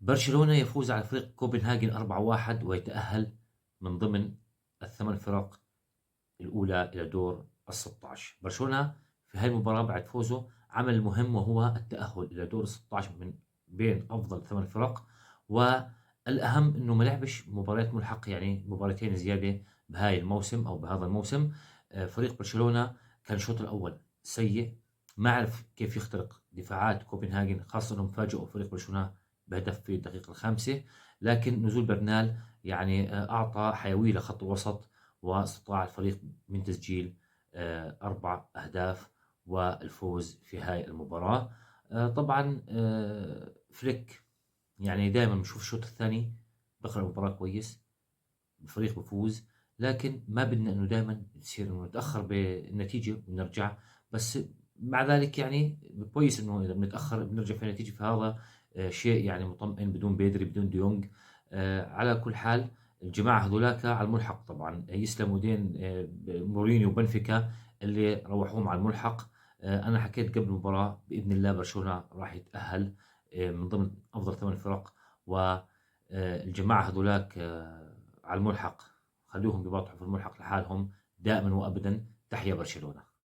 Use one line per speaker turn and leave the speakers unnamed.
برشلونة يفوز على فريق كوبنهاجن 4-1 ويتأهل من ضمن الثمان فرق الأولى إلى دور ال16. برشلونة في هاي المباراة بعد فوزه عمل المهم وهو التأهل إلى دور ال16 من بين أفضل ثمان فرق، والأهم إنه ما لعبش مباريات ملحق، يعني مباراتين زيادة بهاي الموسم أو بهذا الموسم. فريق برشلونة كان الشوط الأول سيء، ما عرف كيف يخترق دفاعات كوبنهاجن، خاصة إنهم فاجئوا فريق برشلونة بهدف في الدقيقة الخامسة. لكن نزول برنال يعني أعطى حيوية لخط الوسط، واستطاع الفريق من تسجيل 4 أهداف والفوز في هاي المباراة. طبعا فليك يعني دائما بنشوف الشوط الثاني بقرأ المباراة كويس، الفريق بفوز، لكن ما بدنا انه دائما تصير انه نتاخر بالنتيجه ونرجع. بس مع ذلك يعني كويس انه اذا بنتاخر بنرجع في النتيجه، فهذا شيء يعني مطمئن بدون بيدري بدون ديونج. على كل حال الجماعه هذولاك على الملحق طبعا يسلموا دين مورينيو وبنفيكا اللي روحوهم على الملحق. انا حكيت قبل المباراه باذن الله برشلونه راح يتاهل من ضمن افضل 8 فرق، والجماعه هذولاك على الملحق خلوهم ببطحوا في الملحق لحالهم دائما وابدا. تحيا برشلونة.